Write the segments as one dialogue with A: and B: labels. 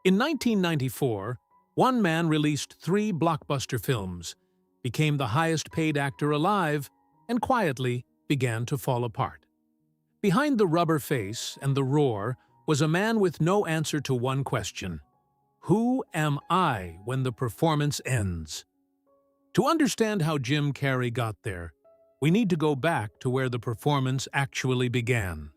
A: In 1994, one man released 3 blockbuster films, became the highest-paid actor alive, and quietly began to fall apart. Behind the rubber face and the roar was a man with no answer to one question: who am I when the performance ends? To understand how Jim Carrey got there, we need to go back to where the performance actually began.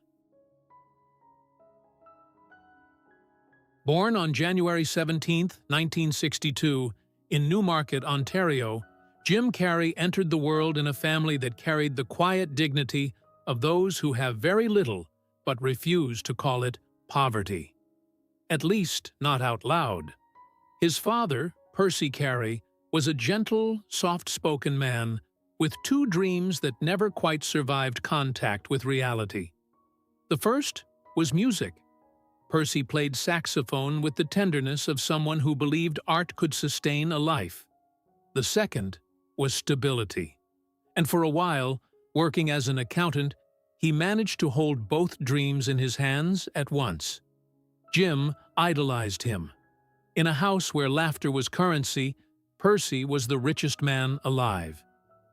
A: Born on January 17, 1962, in Newmarket, Ontario, Jim Carrey entered the world in a family that carried the quiet dignity of those who have very little but refuse to call it poverty. At least not out loud. His father, Percy Carrey, was a gentle, soft-spoken man with 2 dreams that never quite survived contact with reality. The first was music. Percy played saxophone with the tenderness of someone who believed art could sustain a life. The second was stability. And for a while, working as an accountant, he managed to hold both dreams in his hands at once. Jim idolized him. In a house where laughter was currency, Percy was the richest man alive.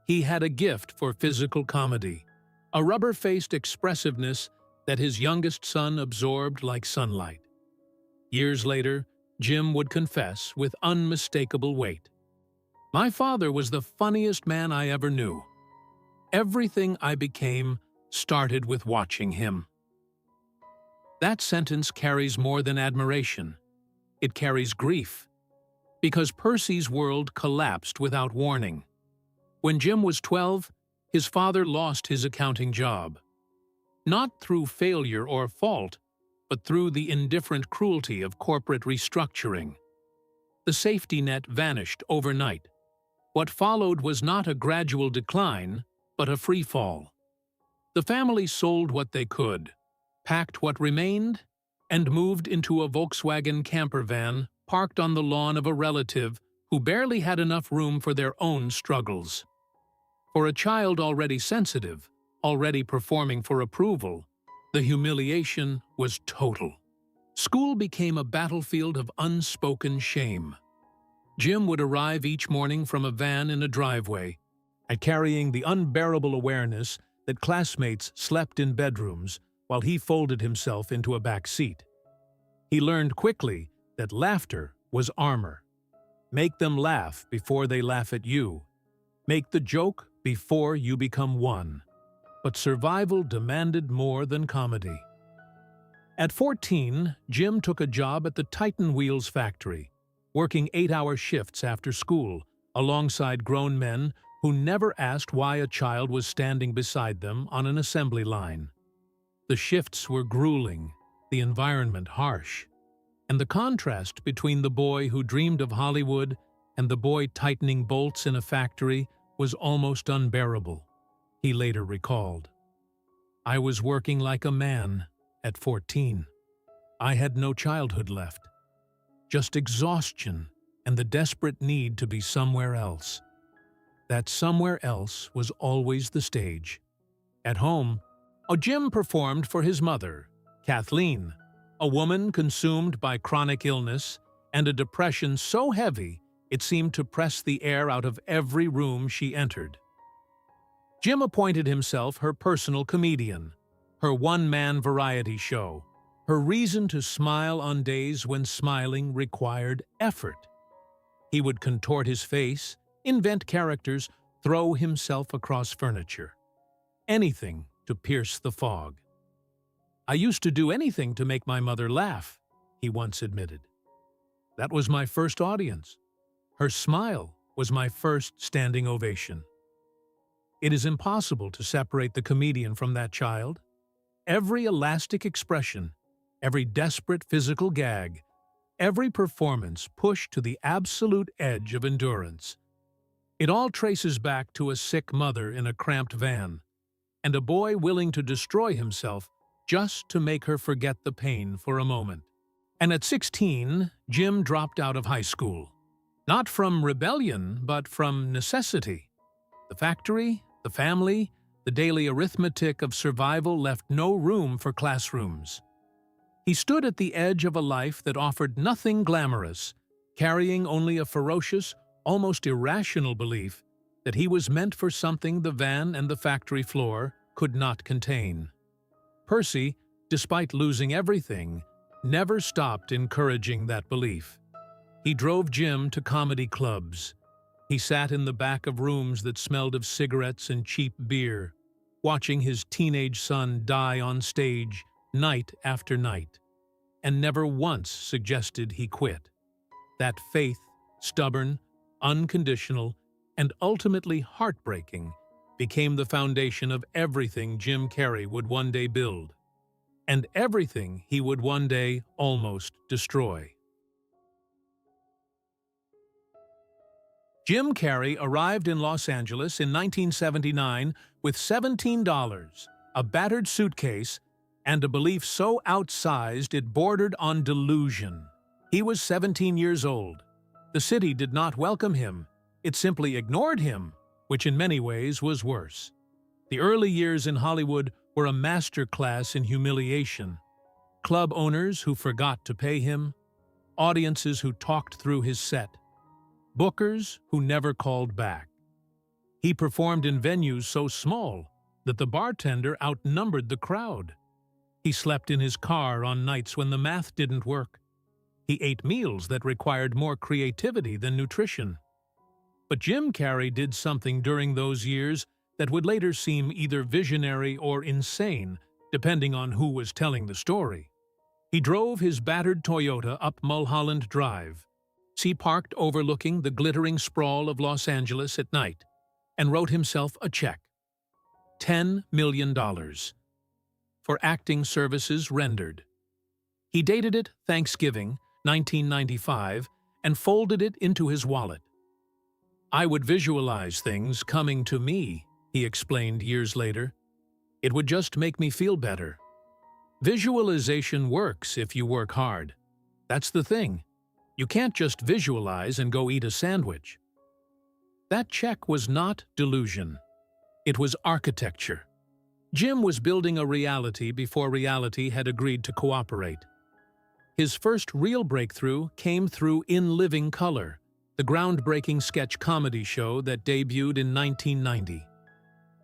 A: He had a gift for physical comedy, a rubber-faced expressiveness that his youngest son absorbed like sunlight. Years later, Jim would confess with unmistakable weight, "My father was the funniest man I ever knew. Everything I became started with watching him." That sentence carries more than admiration. It carries grief, because Percy's world collapsed without warning. When Jim was 12, his father lost his accounting job. Not through failure or fault, but through the indifferent cruelty of corporate restructuring. The safety net vanished overnight. What followed was not a gradual decline, but a free fall. The family sold what they could, packed what remained, and moved into a Volkswagen camper van parked on the lawn of a relative who barely had enough room for their own struggles. For a child already sensitive, already performing for approval, the humiliation was total. School became a battlefield of unspoken shame. Jim would arrive each morning from a van in a driveway, and carrying the unbearable awareness that classmates slept in bedrooms while he folded himself into a back seat. He learned quickly that laughter was armor. Make them laugh before they laugh at you. Make the joke before you become one. But survival demanded more than comedy. At 14, Jim took a job at the Titan Wheels factory, working 8-hour shifts after school, alongside grown men who never asked why a child was standing beside them on an assembly line. The shifts were grueling, the environment harsh, and the contrast between the boy who dreamed of Hollywood and the boy tightening bolts in a factory was almost unbearable, he later recalled. "I was working like a man at 14. I had no childhood left, just exhaustion and the desperate need to be somewhere else. That somewhere else was always the stage. At home, Jim performed for his mother, Kathleen, a woman consumed by chronic illness and a depression so heavy it seemed to press the air out of every room she entered. Jim appointed himself her personal comedian, her one-man variety show, her reason to smile on days when smiling required effort. He would contort his face, invent characters, throw himself across furniture. Anything to pierce the fog. "I used to do anything to make my mother laugh," he once admitted. "That was my first audience. Her smile was my first standing ovation." It is impossible to separate the comedian from that child. Every elastic expression, every desperate physical gag, every performance pushed to the absolute edge of endurance. It all traces back to a sick mother in a cramped van, and a boy willing to destroy himself just to make her forget the pain for a moment. And at 16, Jim dropped out of high school. Not from rebellion, but from necessity. The factory, the family, the daily arithmetic of survival left no room for classrooms. He stood at the edge of a life that offered nothing glamorous, carrying only a ferocious, almost irrational belief that he was meant for something the van and the factory floor could not contain. Percy, despite losing everything, never stopped encouraging that belief. He drove Jim to comedy clubs. He sat in the back of rooms that smelled of cigarettes and cheap beer, watching his teenage son die on stage night after night, and never once suggested he quit. That faith, stubborn, unconditional, and ultimately heartbreaking, became the foundation of everything Jim Carrey would one day build, and everything he would one day almost destroy. Jim Carrey arrived in Los Angeles in 1979 with $17, a battered suitcase, and a belief so outsized it bordered on delusion. He was 17 years old. The city did not welcome him. It simply ignored him, which in many ways was worse. The early years in Hollywood were a masterclass in humiliation. Club owners who forgot to pay him, audiences who talked through his set, bookers who never called back. He performed in venues so small that the bartender outnumbered the crowd. He slept in his car on nights when the math didn't work. He ate meals that required more creativity than nutrition. But Jim Carrey did something during those years that would later seem either visionary or insane, depending on who was telling the story. He drove his battered Toyota up Mulholland Drive. He parked overlooking the glittering sprawl of Los Angeles at night, and wrote himself a check. $10 million. For acting services rendered. He dated it Thanksgiving, 1995, and folded it into his wallet. "I would visualize things coming to me," he explained years later. "It would just make me feel better." Visualization works if you work hard. That's the thing. You can't just visualize and go eat a sandwich. That check was not delusion. It was architecture. Jim was building a reality before reality had agreed to cooperate. His first real breakthrough came through In Living Color, the groundbreaking sketch comedy show that debuted in 1990.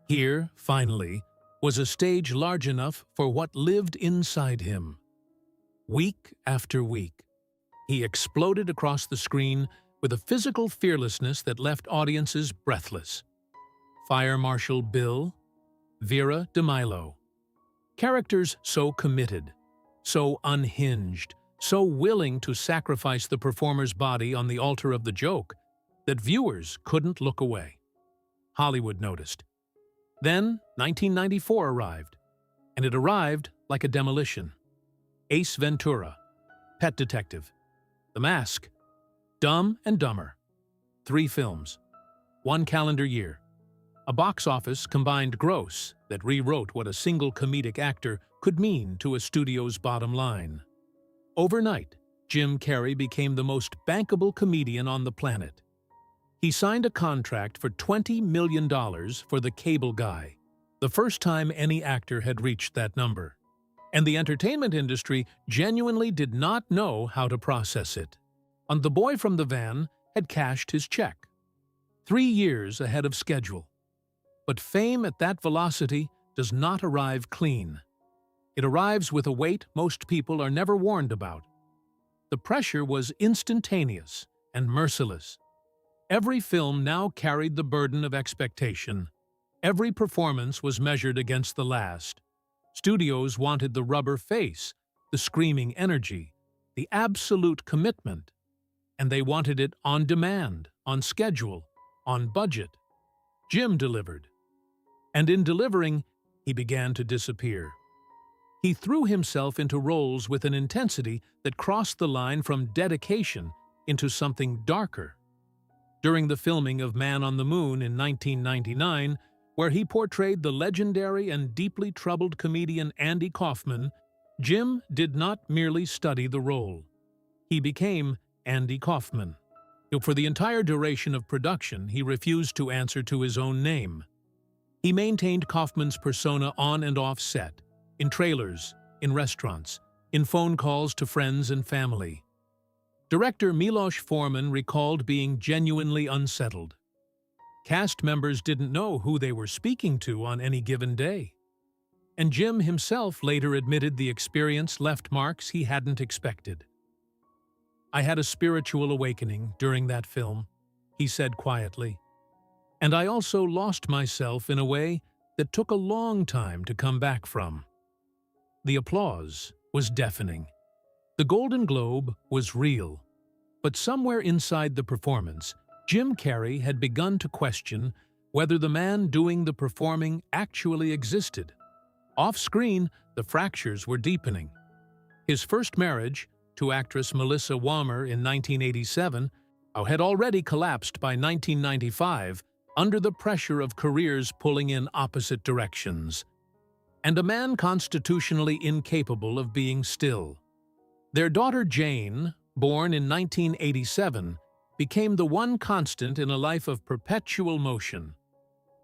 A: Here, finally, was a stage large enough for what lived inside him. Week after week, he exploded across the screen with a physical fearlessness that left audiences breathless. Fire Marshal Bill, Vera DeMilo. Characters so committed, so unhinged, so willing to sacrifice the performer's body on the altar of the joke that viewers couldn't look away. Hollywood noticed. Then 1994 arrived, and it arrived like a demolition. Ace Ventura, Pet Detective, The Mask, Dumb and Dumber. 3 films, 1 calendar year. A box office combined gross that rewrote what a single comedic actor could mean to a studio's bottom line. Overnight, Jim Carrey became the most bankable comedian on the planet. He signed a contract for $20 million for The Cable Guy, the first time any actor had reached that number. And the entertainment industry genuinely did not know how to process it. And the boy from the van had cashed his check. 3 years ahead of schedule. But fame at that velocity does not arrive clean. It arrives with a weight most people are never warned about. The pressure was instantaneous and merciless. Every film now carried the burden of expectation. Every performance was measured against the last. Studios wanted the rubber face, the screaming energy, the absolute commitment. And they wanted it on demand, on schedule, on budget. Jim delivered. And in delivering, he began to disappear. He threw himself into roles with an intensity that crossed the line from dedication into something darker. During the filming of Man on the Moon in 1999, where he portrayed the legendary and deeply troubled comedian Andy Kaufman, Jim did not merely study the role. He became Andy Kaufman. For the entire duration of production, he refused to answer to his own name. He maintained Kaufman's persona on and off set, in trailers, in restaurants, in phone calls to friends and family. Director Milos Forman recalled being genuinely unsettled. Cast members didn't know who they were speaking to on any given day. And Jim himself later admitted the experience left marks he hadn't expected. "I had a spiritual awakening during that film," he said quietly. "And I also lost myself in a way that took a long time to come back from." The applause was deafening. The Golden Globe was real. But somewhere inside the performance, Jim Carrey had begun to question whether the man doing the performing actually existed. Off-screen, the fractures were deepening. His first marriage, to actress Melissa Wammer in 1987, had already collapsed by 1995 under the pressure of careers pulling in opposite directions. And a man constitutionally incapable of being still. Their daughter Jane, born in 1987, became the one constant in a life of perpetual motion.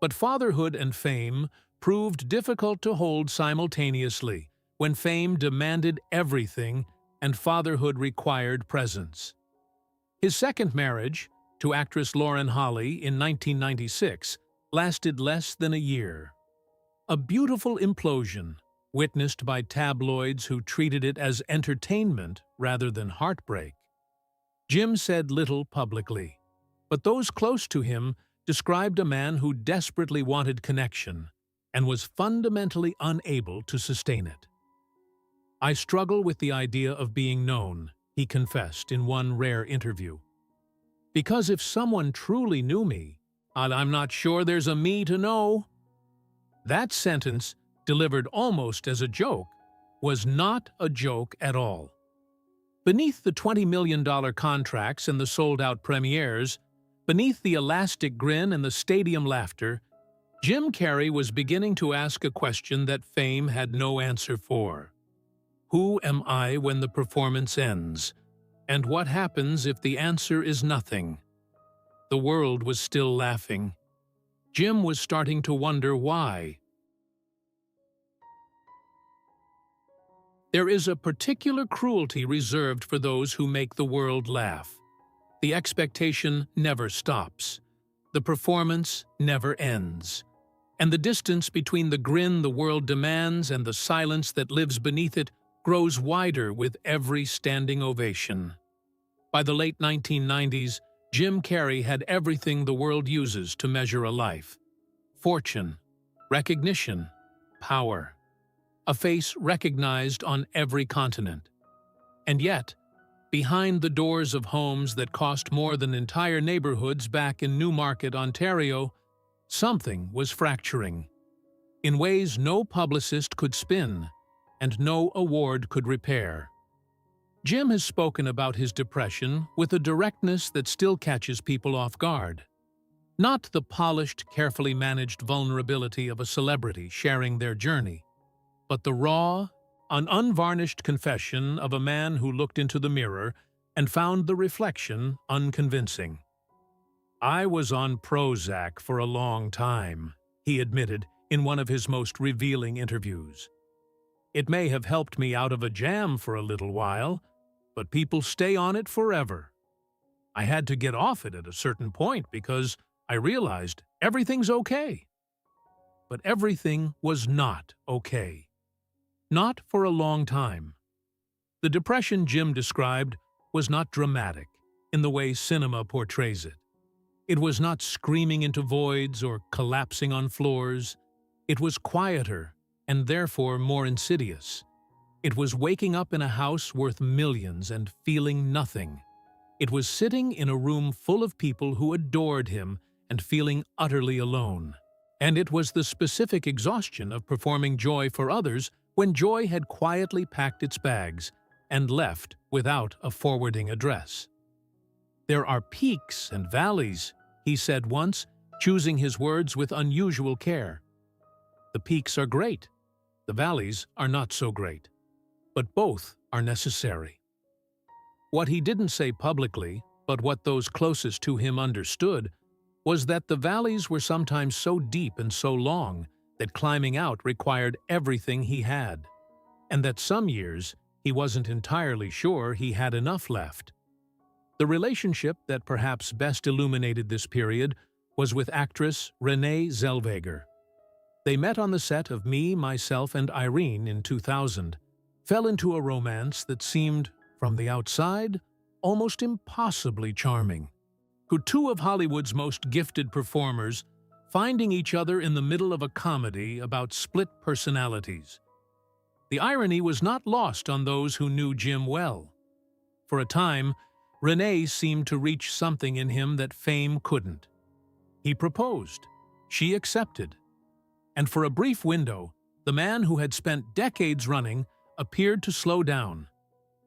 A: But fatherhood and fame proved difficult to hold simultaneously when fame demanded everything and fatherhood required presence. His second marriage, to actress Lauren Holly in 1996, lasted less than a year. A beautiful implosion, witnessed by tabloids who treated it as entertainment rather than heartbreak. Jim said little publicly, but those close to him described a man who desperately wanted connection and was fundamentally unable to sustain it. "I struggle with the idea of being known," he confessed in one rare interview. "Because if someone truly knew me, I'm not sure there's a me to know." That sentence, delivered almost as a joke, was not a joke at all. Beneath the $20 million contracts and the sold-out premieres, beneath the elastic grin and the stadium laughter, Jim Carrey was beginning to ask a question that fame had no answer for. Who am I when the performance ends? And what happens if the answer is nothing? The world was still laughing. Jim was starting to wonder why. There is a particular cruelty reserved for those who make the world laugh. The expectation never stops. The performance never ends. And the distance between the grin the world demands and the silence that lives beneath it grows wider with every standing ovation. By the late 1990s, Jim Carrey had everything the world uses to measure a life: fortune, recognition, power. A face recognized on every continent. And yet, behind the doors of homes that cost more than entire neighborhoods back in Newmarket, Ontario, something was fracturing, in ways no publicist could spin and no award could repair. Jim has spoken about his depression with a directness that still catches people off guard. Not the polished, carefully managed vulnerability of a celebrity sharing their journey, but the raw, unvarnished confession of a man who looked into the mirror and found the reflection unconvincing. "I was on Prozac for a long time," he admitted in one of his most revealing interviews. "It may have helped me out of a jam for a little while, but people stay on it forever. I had to get off it at a certain point because I realized everything's okay." But everything was not okay. Not for a long time. The depression Jim described was not dramatic in the way cinema portrays it. It was not screaming into voids or collapsing on floors. It was quieter and therefore more insidious. It was waking up in a house worth millions and feeling nothing. It was sitting in a room full of people who adored him and feeling utterly alone. And it was the specific exhaustion of performing joy for others when joy had quietly packed its bags and left without a forwarding address. "There are peaks and valleys," he said once, choosing his words with unusual care. "The peaks are great. The valleys are not so great. But both are necessary." What he didn't say publicly, but what those closest to him understood, was that the valleys were sometimes so deep and so long that climbing out required everything he had, and that some years he wasn't entirely sure he had enough left. The relationship that perhaps best illuminated this period was with actress Renee Zellweger. They met on the set of Me, Myself, and Irene in 2000, fell into a romance that seemed, from the outside, almost impossibly charming. Two of Hollywood's most gifted performers finding each other in the middle of a comedy about split personalities. The irony was not lost on those who knew Jim well. For a time, Renee seemed to reach something in him that fame couldn't. He proposed. She accepted. And for a brief window, the man who had spent decades running appeared to slow down.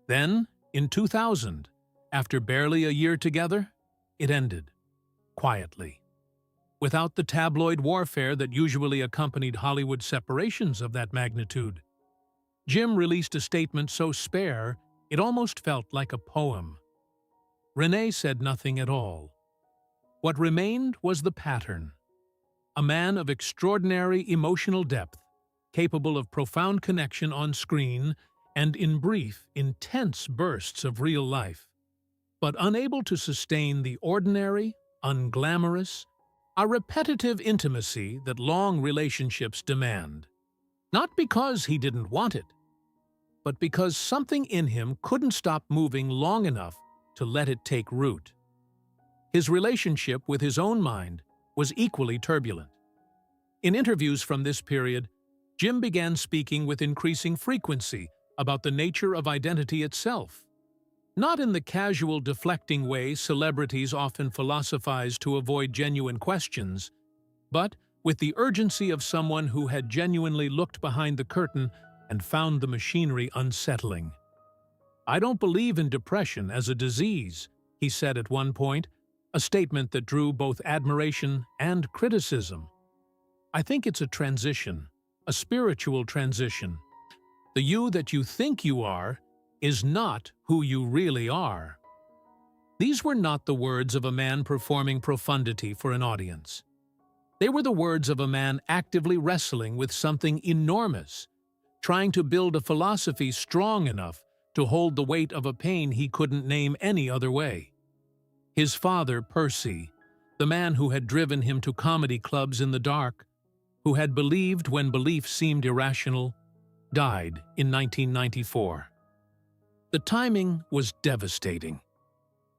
A: Then, in 2000, after barely a year together, it ended. Quietly. Without the tabloid warfare that usually accompanied Hollywood separations of that magnitude. Jim released a statement so spare, it almost felt like a poem. Renee said nothing at all. What remained was the pattern. A man of extraordinary emotional depth, capable of profound connection on screen and in brief, intense bursts of real life, but unable to sustain the ordinary, unglamorous, a repetitive intimacy that long relationships demand. Not because he didn't want it, but because something in him couldn't stop moving long enough to let it take root. His relationship with his own mind was equally turbulent. In interviews from this period, Jim began speaking with increasing frequency about the nature of identity itself. Not in the casual, deflecting way celebrities often philosophize to avoid genuine questions, but with the urgency of someone who had genuinely looked behind the curtain and found the machinery unsettling. "I don't believe in depression as a disease," he said at one point, a statement that drew both admiration and criticism. "I think it's a transition, a spiritual transition. The you that you think you are is not who you really are." These were not the words of a man performing profundity for an audience. They were the words of a man actively wrestling with something enormous, trying to build a philosophy strong enough to hold the weight of a pain he couldn't name any other way. His father, Percy, the man who had driven him to comedy clubs in the dark, who had believed when belief seemed irrational, died in 1994. The timing was devastating.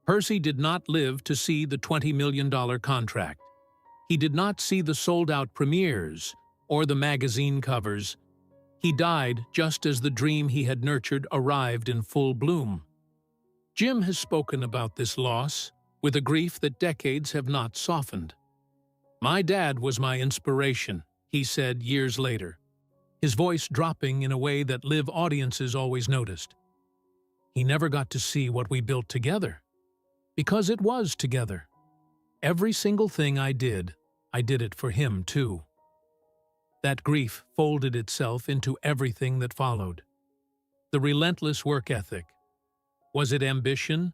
A: Percy did not live to see the $20 million contract. He did not see the sold-out premieres or the magazine covers. He died just as the dream he had nurtured arrived in full bloom. Jim has spoken about this loss with a grief that decades have not softened. "My dad was my inspiration," he said years later, his voice dropping in a way that live audiences always noticed. "He never got to see what we built together, because it was together. Every single thing I did it for him too." That grief folded itself into everything that followed. The relentless work ethic. Was it ambition,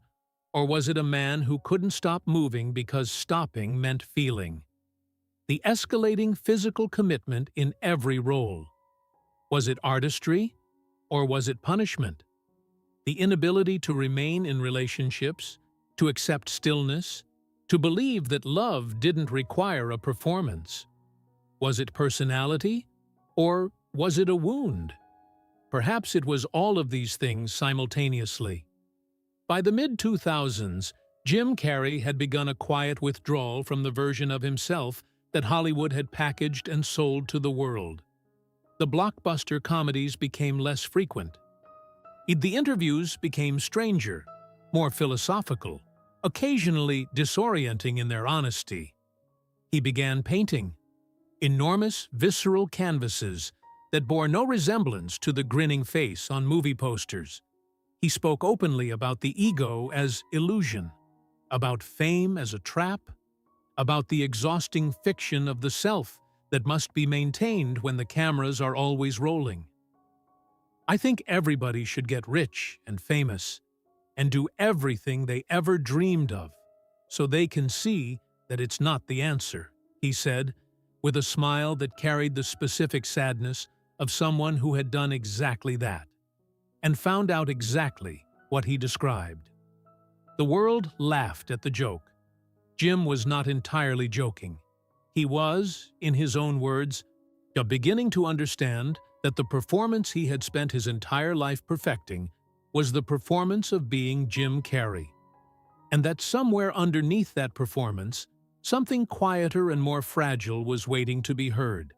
A: or was it a man who couldn't stop moving because stopping meant feeling? The escalating physical commitment in every role. Was it artistry, or was it punishment? The inability to remain in relationships, to accept stillness, to believe that love didn't require a performance. Was it personality, or was it a wound? Perhaps it was all of these things simultaneously. By the mid-2000s, Jim Carrey had begun a quiet withdrawal from the version of himself that Hollywood had packaged and sold to the world. The blockbuster comedies became less frequent. The interviews became stranger, more philosophical, occasionally disorienting in their honesty. He began painting. Enormous, visceral canvases that bore no resemblance to the grinning face on movie posters. He spoke openly about the ego as illusion, about fame as a trap, about the exhausting fiction of the self that must be maintained when the cameras are always rolling. "I think everybody should get rich and famous and do everything they ever dreamed of so they can see that it's not the answer," he said, with a smile that carried the specific sadness of someone who had done exactly that. and found out exactly what he described. The world laughed at the joke. Jim was not entirely joking. He was, in his own words, beginning to understand that the performance he had spent his entire life perfecting was the performance of being Jim Carrey, and that somewhere underneath that performance, something quieter and more fragile was waiting to be heard.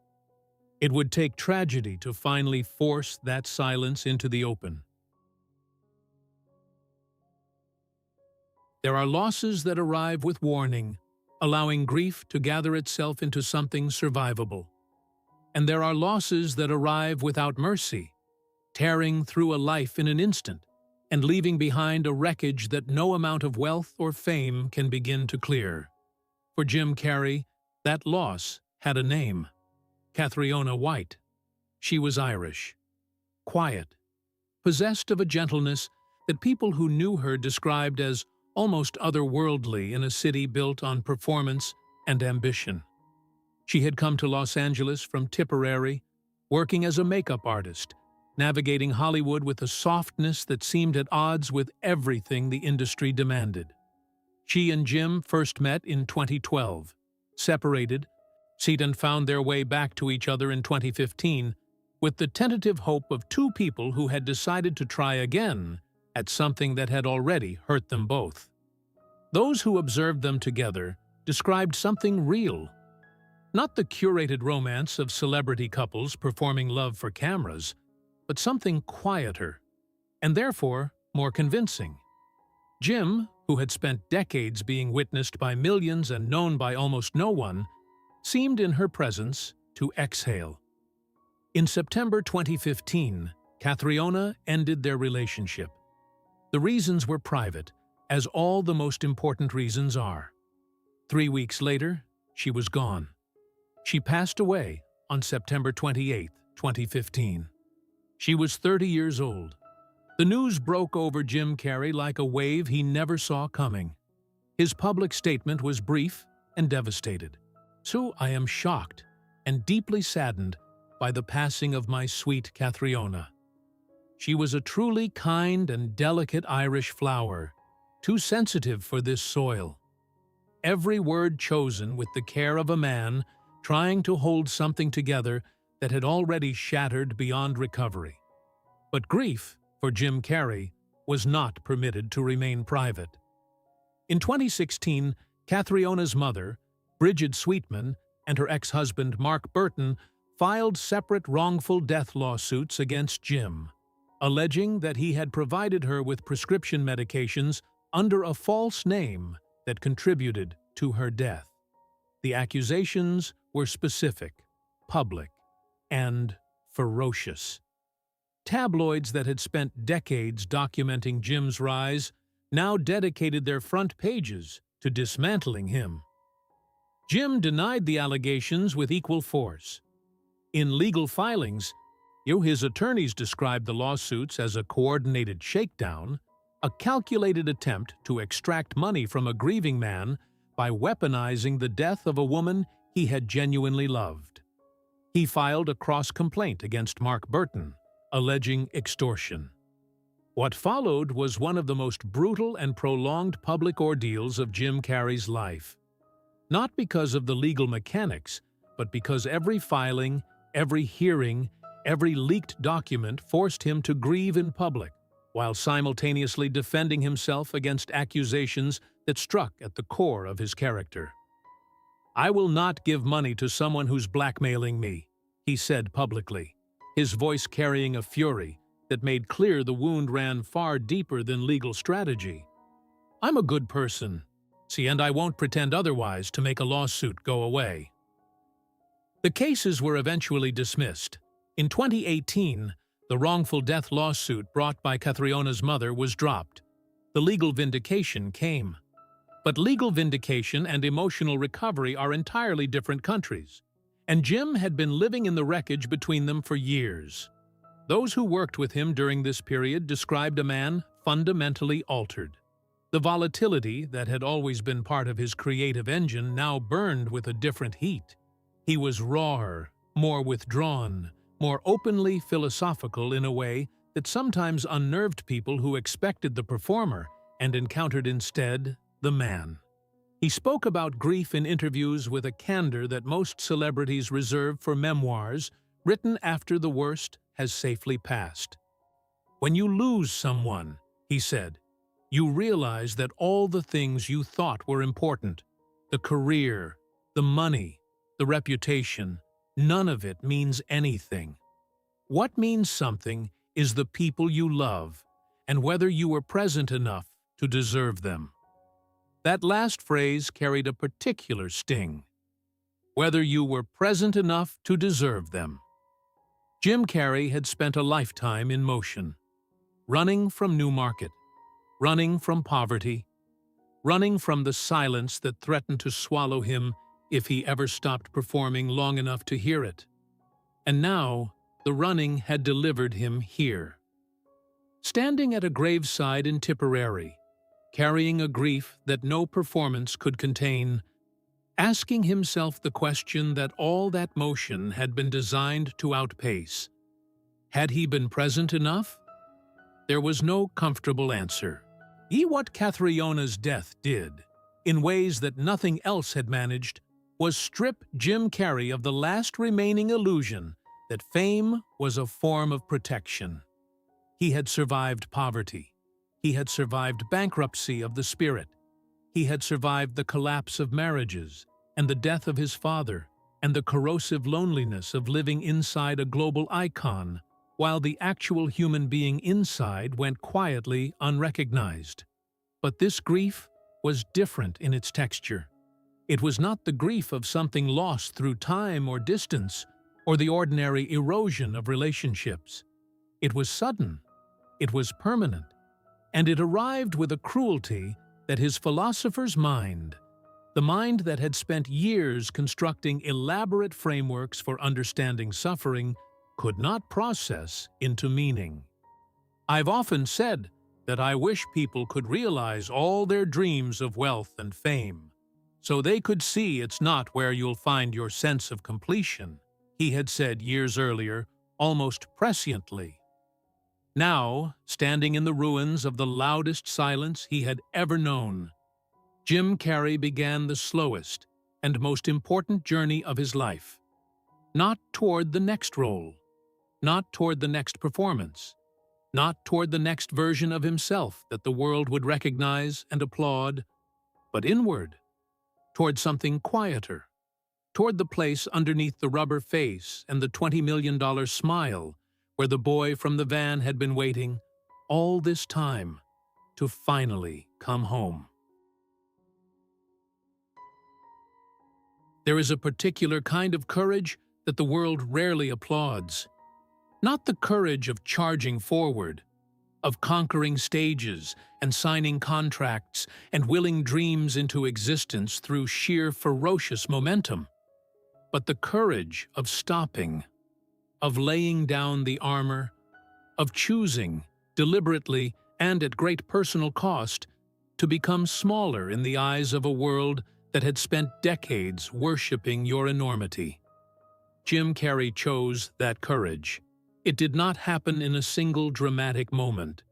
A: It would take tragedy to finally force that silence into the open. There are losses that arrive with warning, allowing grief to gather itself into something survivable. And there are losses that arrive without mercy, tearing through a life in an instant and leaving behind a wreckage that no amount of wealth or fame can begin to clear. For Jim Carrey, that loss had a name: Cathriona White. She was Irish, quiet, possessed of a gentleness that people who knew her described as almost otherworldly in a city built on performance and ambition. She had come to Los Angeles from Tipperary, working as a makeup artist, navigating Hollywood with a softness that seemed at odds with everything the industry demanded. She and Jim first met in 2012, separated, and found their way back to each other in 2015, with the tentative hope of two people who had decided to try again at something that had already hurt them both. Those who observed them together described something real. Not the curated romance of celebrity couples performing love for cameras, but something quieter, and therefore more convincing. Jim, who had spent decades being witnessed by millions and known by almost no one, seemed in her presence to exhale. In September 2015, Cathriona ended their relationship. The reasons were private, as all the most important reasons are. 3 weeks later, she was gone. She passed away on September 28, 2015. She was 30 years old. The news broke over Jim Carrey like a wave he never saw coming. His public statement was brief and devastated. "So I am shocked and deeply saddened by the passing of my sweet Cathriona. She was a truly kind and delicate Irish flower, too sensitive for this soil. Every word chosen with the care of a man trying to hold something together that had already shattered beyond recovery." But grief, for Jim Carrey, was not permitted to remain private. In 2016, Cathriona's mother, Bridget Sweetman, and her ex-husband Mark Burton filed separate wrongful death lawsuits against Jim, alleging that he had provided her with prescription medications under a false name that contributed to her death. The accusations were specific, public, and ferocious. Tabloids that had spent decades documenting Jim's rise now dedicated their front pages to dismantling him. Jim denied the allegations with equal force. In legal filings, his attorneys described the lawsuits as a coordinated shakedown, a calculated attempt to extract money from a grieving man by weaponizing the death of a woman he had genuinely loved. He filed a cross-complaint against Mark Burton, alleging extortion. What followed was one of the most brutal and prolonged public ordeals of Jim Carrey's life. Not because of the legal mechanics, but because every filing, every hearing, every leaked document forced him to grieve in public, while simultaneously defending himself against accusations that struck at the core of his character. "I will not give money to someone who's blackmailing me," he said publicly, his voice carrying a fury that made clear the wound ran far deeper than legal strategy. "I'm a good person, and I won't pretend otherwise to make a lawsuit go away." The cases were eventually dismissed. In 2018, the wrongful death lawsuit brought by Cathriona's mother was dropped. The legal vindication came. But legal vindication and emotional recovery are entirely different countries, and Jim had been living in the wreckage between them for years. Those who worked with him during this period described a man fundamentally altered. The volatility that had always been part of his creative engine now burned with a different heat. He was rawer, more withdrawn, more openly philosophical in a way that sometimes unnerved people who expected the performer and encountered instead the man. He spoke about grief in interviews with a candor that most celebrities reserve for memoirs written after the worst has safely passed. "When you lose someone," he said, "you realize that all the things you thought were important, the career, the money, the reputation, none of it means anything. What means something is the people you love and whether you were present enough to deserve them." That last phrase carried a particular sting. Whether you were present enough to deserve them. Jim Carrey had spent a lifetime in motion, running from Newmarket, running from poverty, running from the silence that threatened to swallow him if he ever stopped performing long enough to hear it. And now, the running had delivered him here. Standing at a graveside in Tipperary, carrying a grief that no performance could contain, asking himself the question that all that motion had been designed to outpace. Had he been present enough? There was no comfortable answer. What Cathriona death did, in ways that nothing else had managed, was strip Jim Carrey of the last remaining illusion that fame was a form of protection. He had survived poverty. He had survived bankruptcy of the spirit. He had survived the collapse of marriages and the death of his father and the corrosive loneliness of living inside a global icon, while the actual human being inside went quietly unrecognized. But this grief was different in its texture. It was not the grief of something lost through time or distance, or the ordinary erosion of relationships. It was sudden. It was permanent. And it arrived with a cruelty that his philosopher's mind, the mind that had spent years constructing elaborate frameworks for understanding suffering, could not process into meaning. "I've often said that I wish people could realize all their dreams of wealth and fame, so they could see it's not where you'll find your sense of completion," he had said years earlier, almost presciently. Now, standing in the ruins of the loudest silence he had ever known, Jim Carrey began the slowest and most important journey of his life. Not toward the next role, not toward the next performance, not toward the next version of himself that the world would recognize and applaud, but inward, toward something quieter, toward the place underneath the rubber face and the $20 million smile where the boy from the van had been waiting all this time to finally come home. There is a particular kind of courage that the world rarely applauds. Not the courage of charging forward, of conquering stages and signing contracts and willing dreams into existence through sheer ferocious momentum, but the courage of stopping, of laying down the armor, of choosing, deliberately and at great personal cost, to become smaller in the eyes of a world that had spent decades worshipping your enormity. Jim Carrey chose that courage. It did not happen in a single dramatic moment.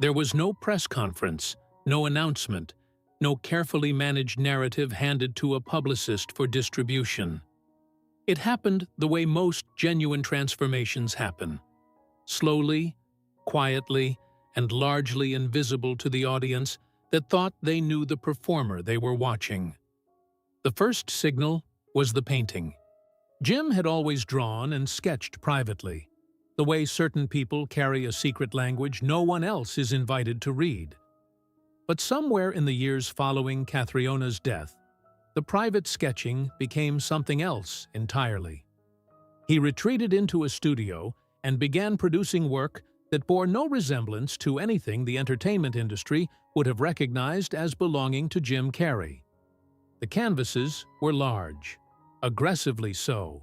A: There was no press conference, no announcement, no carefully managed narrative handed to a publicist for distribution. It happened the way most genuine transformations happen, slowly, quietly, and largely invisible to the audience that thought they knew the performer they were watching. The first signal was the painting. Jim had always drawn and sketched privately, the way certain people carry a secret language no one else is invited to read. But somewhere in the years following Cathriona's death, the private sketching became something else entirely. He retreated into a studio and began producing work that bore no resemblance to anything the entertainment industry would have recognized as belonging to Jim Carrey. The canvases were large, aggressively so.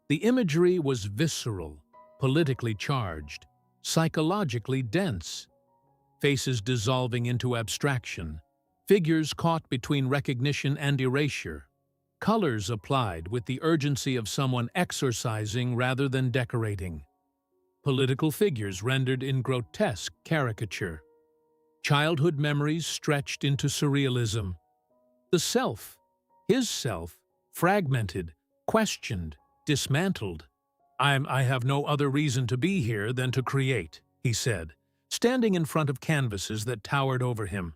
A: The imagery was visceral, politically charged, psychologically dense. Faces dissolving into abstraction, figures caught between recognition and erasure, colors applied with the urgency of someone exorcising rather than decorating. political figures rendered in grotesque caricature, childhood memories stretched into surrealism, the self, his self, fragmented, questioned, dismantled. I have no other reason to be here than to create, he said, standing in front of canvases that towered over him.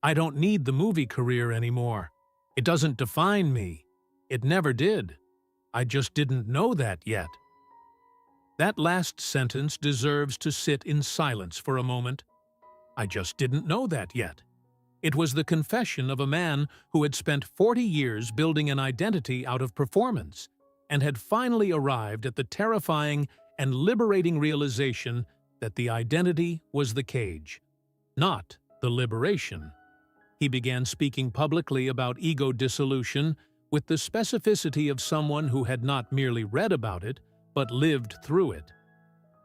A: I don't need the movie career anymore. It doesn't define me. It never did. I just didn't know that yet. That last sentence deserves to sit in silence for a moment. I just didn't know that yet. It was the confession of a man who had spent 40 years building an identity out of performance and had finally arrived at the terrifying and liberating realization that the identity was the cage, not the liberation. He began speaking publicly about ego dissolution with the specificity of someone who had not merely read about it, but lived through it.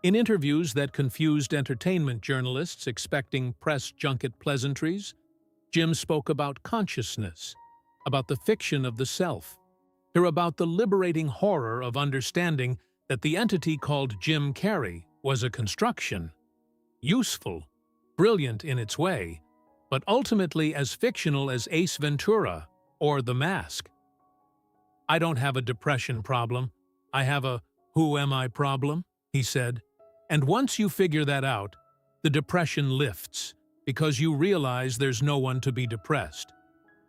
A: In interviews that confused entertainment journalists expecting press junket pleasantries, Jim spoke about consciousness, about the fiction of the self, or about the liberating horror of understanding that the entity called Jim Carrey was a construction, useful, brilliant in its way, but ultimately as fictional as Ace Ventura or The Mask. I don't have a depression problem. I have a who am I problem, he said. And once you figure that out, the depression lifts because you realize there's no one to be depressed.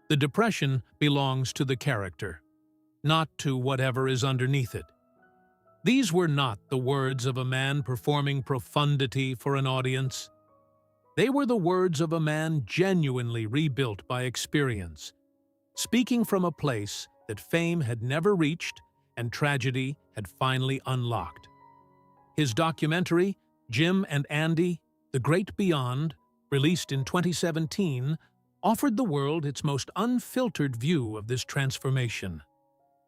A: The depression belongs to the character, not to whatever is underneath it. These were not the words of a man performing profundity for an audience. They were the words of a man genuinely rebuilt by experience, speaking from a place that fame had never reached and tragedy had finally unlocked. His documentary, Jim and Andy, The Great Beyond, released in 2017, offered the world its most unfiltered view of this transformation.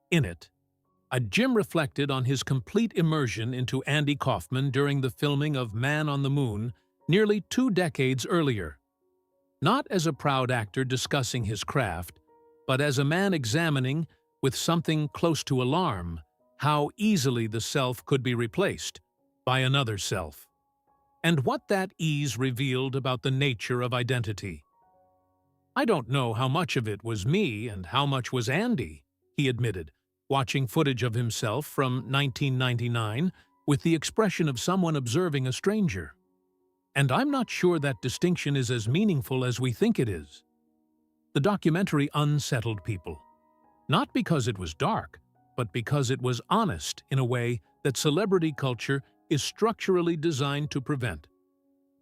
A: In it, Jim reflected on his complete immersion into Andy Kaufman during the filming of Man on the Moon nearly 2 decades earlier. Not as a proud actor discussing his craft, but as a man examining, with something close to alarm, how easily the self could be replaced by another self, and what that ease revealed about the nature of identity. I don't know how much of it was me and how much was Andy, he admitted, watching footage of himself from 1999 with the expression of someone observing a stranger. And I'm not sure that distinction is as meaningful as we think it is. The documentary unsettled people, not because it was dark, but because it was honest in a way that celebrity culture is structurally designed to prevent.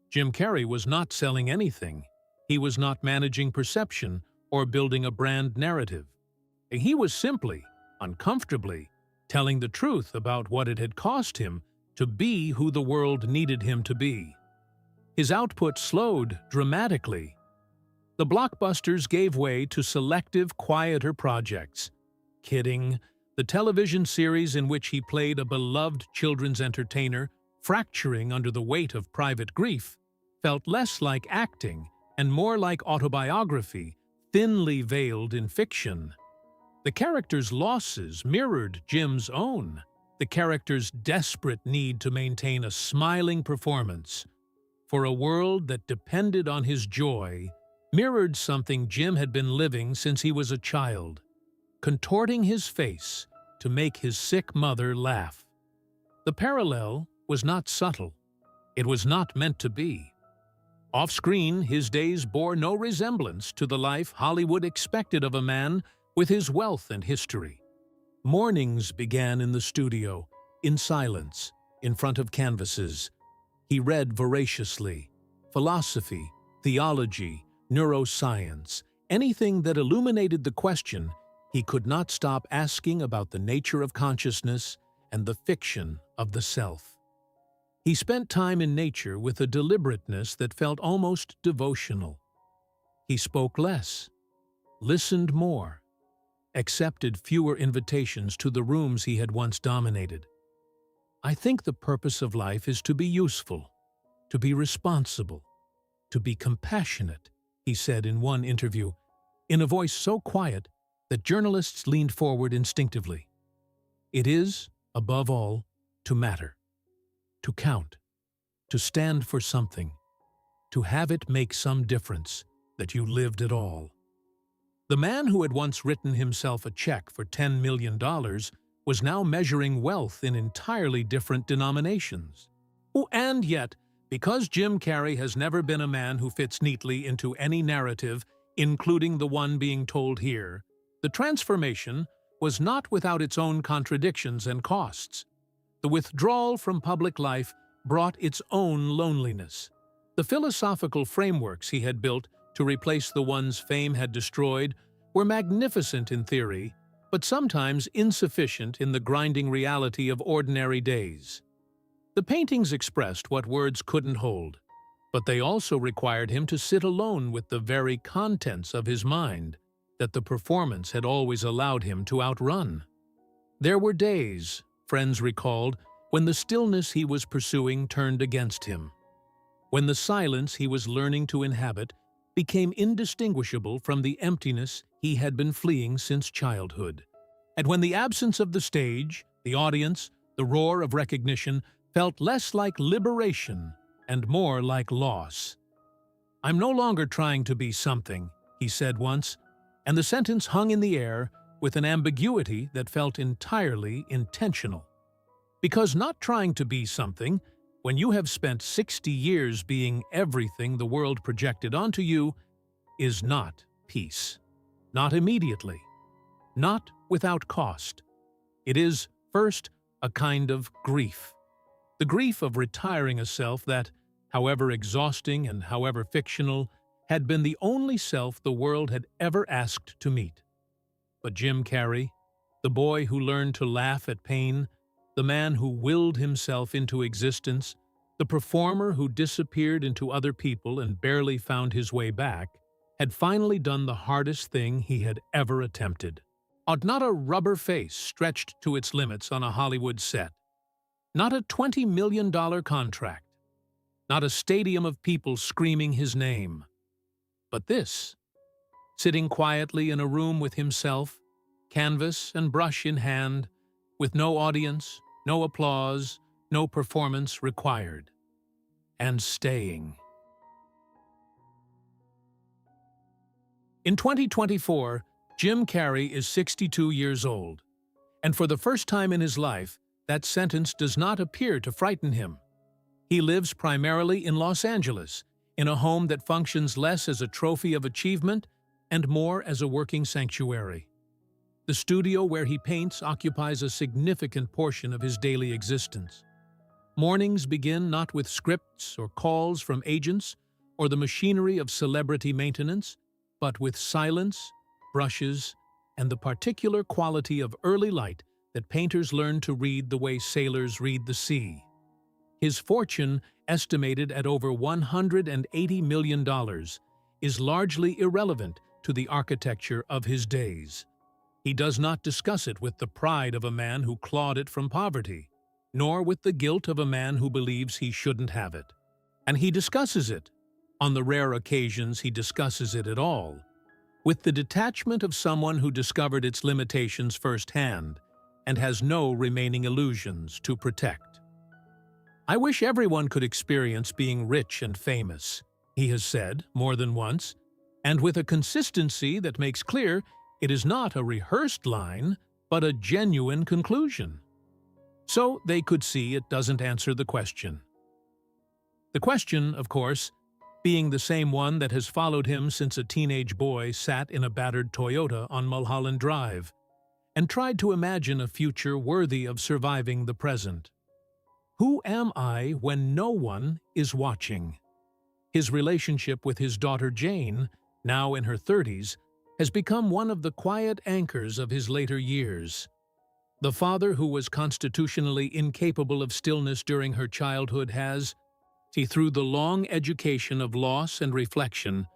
A: Jim Carrey was not selling anything. He was not managing perception or building a brand narrative. He was simply, uncomfortably, telling the truth about what it had cost him to be who the world needed him to be. His output slowed dramatically. The blockbusters gave way to selective, quieter projects. Kidding, the television series in which he played a beloved children's entertainer, fracturing under the weight of private grief, felt less like acting and more like autobiography, thinly veiled in fiction. The character's losses mirrored Jim's own, the character's desperate need to maintain a smiling performance. For a world that depended on his joy, mirrored something Jim had been living since he was a child, contorting his face to make his sick mother laugh. The parallel was not subtle. It was not meant to be. Off-screen, his days bore no resemblance to the life Hollywood expected of a man with his wealth and history. Mornings began in the studio, in silence, in front of canvases. He read voraciously. Philosophy, theology, neuroscience, anything that illuminated the question he could not stop asking about the nature of consciousness and the fiction of the self. He spent time in nature with a deliberateness that felt almost devotional. He spoke less, listened more, accepted fewer invitations to the rooms he had once dominated. I think the purpose of life is to be useful, to be responsible, to be compassionate, he said in one interview, in a voice so quiet that journalists leaned forward instinctively. It is, above all, to matter to count, to stand for something, to have it make some difference, that you lived at all. The man who had once written himself a check for $10 million was now measuring wealth in entirely different denominations. Oh, and yet, because Jim Carrey has never been a man who fits neatly into any narrative, including the one being told here, the transformation was not without its own contradictions and costs. The withdrawal from public life brought its own loneliness. The philosophical frameworks he had built to replace the ones fame had destroyed were magnificent in theory, but sometimes insufficient in the grinding reality of ordinary days. The paintings expressed what words couldn't hold, but they also required him to sit alone with the very contents of his mind that the performance had always allowed him to outrun. There were days, friends recalled, when the stillness he was pursuing turned against him, when the silence he was learning to inhabit became indistinguishable from the emptiness he had been fleeing since childhood, and when the absence of the stage, the audience, the roar of recognition felt less like liberation and more like loss. "I'm no longer trying to be something," he said once, and the sentence hung in the air with an ambiguity that felt entirely intentional. Because not trying to be something, when you have spent 60 years being everything the world projected onto you, is not peace. Not immediately. Not without cost. It is, first, a kind of grief. The grief of retiring a self that, however exhausting and however fictional, had been the only self the world had ever asked to meet. But Jim Carrey, the boy who learned to laugh at pain, the man who willed himself into existence, the performer who disappeared into other people and barely found his way back, had finally done the hardest thing he had ever attempted. Not a rubber face stretched to its limits on a Hollywood set. Not a $20 million contract. Not a stadium of people screaming his name. But this, sitting quietly in a room with himself, canvas and brush in hand, with no audience, no applause, no performance required. And staying. In 2024, Jim Carrey is 62 years old, and for the first time in his life, that sentence does not appear to frighten him. He lives primarily in Los Angeles, in a home that functions less as a trophy of achievement and more as a working sanctuary. The studio where he paints occupies a significant portion of his daily existence. Mornings begin not with scripts or calls from agents or the machinery of celebrity maintenance, but with silence, brushes, and the particular quality of early light that painters learn to read the way sailors read the sea. His fortune, estimated at over $180 million, is largely irrelevant to the architecture of his days. He does not discuss it with the pride of a man who clawed it from poverty, nor with the guilt of a man who believes he shouldn't have it. And he discusses it, on the rare occasions he discusses it at all, with the detachment of someone who discovered its limitations firsthand and has no remaining illusions to protect. "I wish everyone could experience being rich and famous," he has said more than once, and with a consistency that makes clear it is not a rehearsed line, but a genuine conclusion. So they could see it doesn't answer the question. The question, of course, being the same one that has followed him since a teenage boy sat in a battered Toyota on Mulholland Drive and tried to imagine a future worthy of surviving the present. Who am I when no one is watching? His relationship with his daughter Jane, now in her 30s, has become one of the quiet anchors of his later years. The father who was constitutionally incapable of stillness during her childhood has, through the long education of loss and reflection,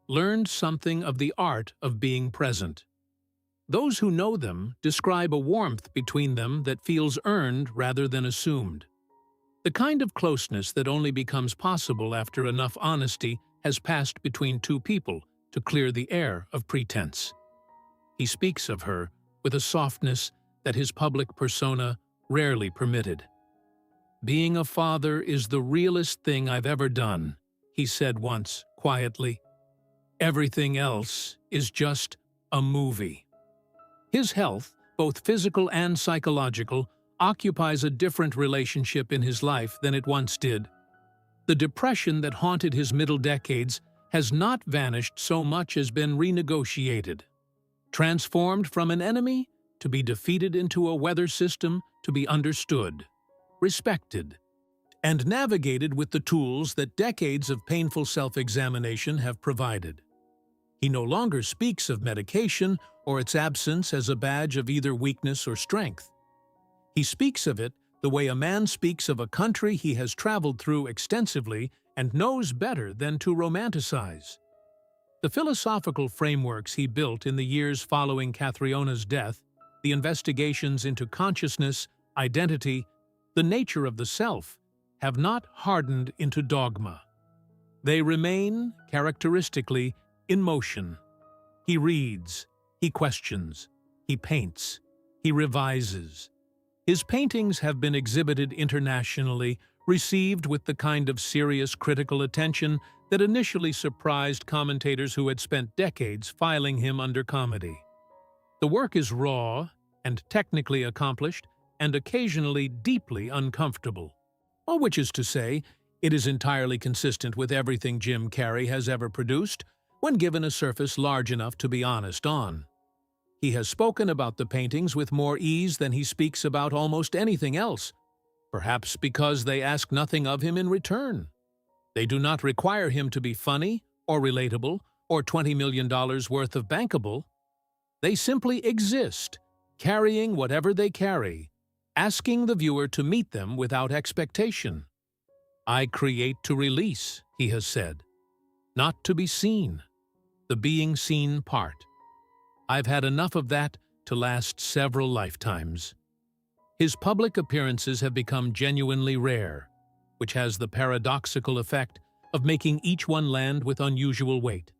A: learned something of the art of being present. Those who know them describe a warmth between them that feels earned rather than assumed. The kind of closeness that only becomes possible after enough honesty has passed between two people to clear the air of pretense. He speaks of her with a softness that his public persona rarely permitted. "Being a father is the realest thing I've ever done," he said once, quietly. "Everything else is just a movie." His health, both physical and psychological, occupies a different relationship in his life than it once did. The depression that haunted his middle decades has not vanished so much as been renegotiated, transformed from an enemy to be defeated into a weather system to be understood, respected, and navigated with the tools that decades of painful self-examination have provided. He no longer speaks of medication or its absence as a badge of either weakness or strength. He speaks of it the way a man speaks of a country he has traveled through extensively and knows better than to romanticize. The philosophical frameworks he built in the years following Cathriona's death, the investigations into consciousness, identity, the nature of the self, have not hardened into dogma. They remain, characteristically, in motion. He reads, he questions, he paints, he revises. His paintings have been exhibited internationally, received with the kind of serious critical attention that initially surprised commentators who had spent decades filing him under comedy. The work is raw and technically accomplished and occasionally deeply uncomfortable, which is to say, it is entirely consistent with everything Jim Carrey has ever produced when given a surface large enough to be honest on. He has spoken about the paintings with more ease than he speaks about almost anything else, perhaps because they ask nothing of him in return. They do not require him to be funny or relatable or $20 million worth of bankable. They simply exist, carrying whatever they carry, asking the viewer to meet them without expectation. "I create to release," he has said, "not to be seen, the being seen part. I've had enough of that to last several lifetimes." His public appearances have become genuinely rare, which has the paradoxical effect of making each one land with unusual weight.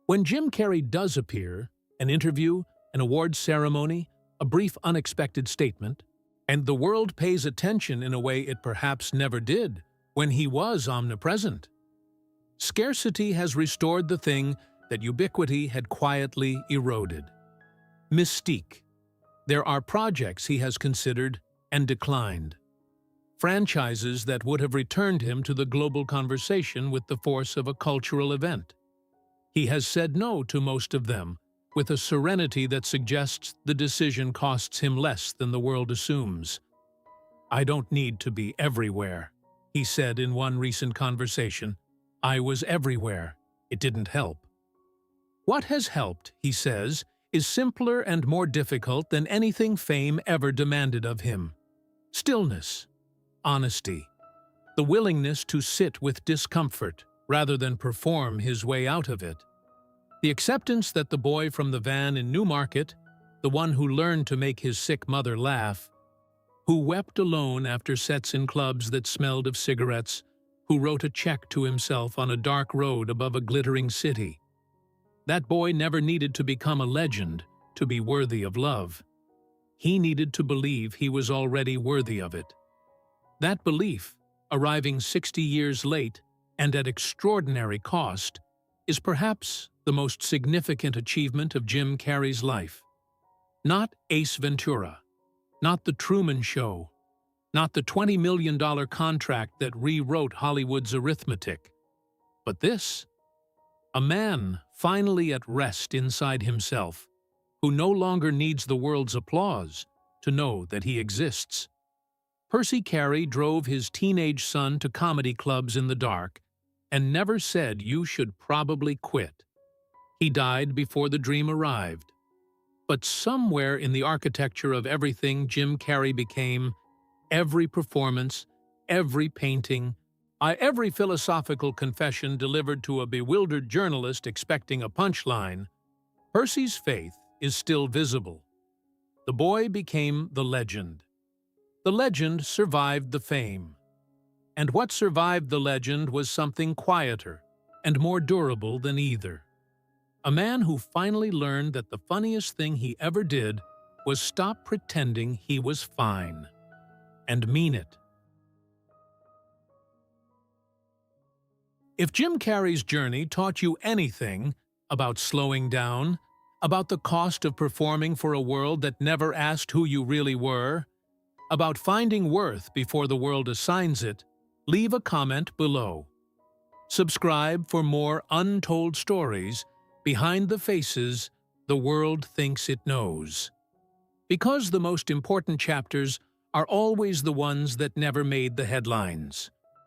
A: When Jim Carrey does appear, an interview, an awards ceremony, a brief unexpected statement, and the world pays attention in a way it perhaps never did when he was omnipresent. Scarcity has restored the thing that ubiquity had quietly eroded. Mystique. There are projects he has considered and declined. Franchises that would have returned him to the global conversation with the force of a cultural event. He has said no to most of them, with a serenity that suggests the decision costs him less than the world assumes. "I don't need to be everywhere," he said in one recent conversation. "I was everywhere. It didn't help." What has helped, he says, is simpler and more difficult than anything fame ever demanded of him. Stillness, honesty, the willingness to sit with discomfort rather than perform his way out of it. The acceptance that the boy from the van in Newmarket, the one who learned to make his sick mother laugh, who wept alone after sets in clubs that smelled of cigarettes, who wrote a check to himself on a dark road above a glittering city. That boy never needed to become a legend to be worthy of love. He needed to believe he was already worthy of it. That belief, arriving 60 years late and at extraordinary cost, is perhaps the most significant achievement of Jim Carrey's life. Not Ace Ventura, not The Truman Show, not the $20 million contract that rewrote Hollywood's arithmetic, but this. A man finally at rest inside himself, who no longer needs the world's applause to know that he exists. Percy Carey drove his teenage son to comedy clubs in the dark and never said you should probably quit. He died before the dream arrived. But somewhere in the architecture of everything Jim Carrey became, every performance, every painting, every philosophical confession delivered to a bewildered journalist expecting a punchline, Percy's faith is still visible. The boy became the legend. The legend survived the fame. And what survived the legend was something quieter and more durable than either. A man who finally learned that the funniest thing he ever did was stop pretending he was fine and mean it. If Jim Carrey's journey taught you anything about slowing down, about the cost of performing for a world that never asked who you really were, about finding worth before the world assigns it, leave a comment below. Subscribe for more untold stories behind the faces the world thinks it knows. Because the most important chapters are always the ones that never made the headlines.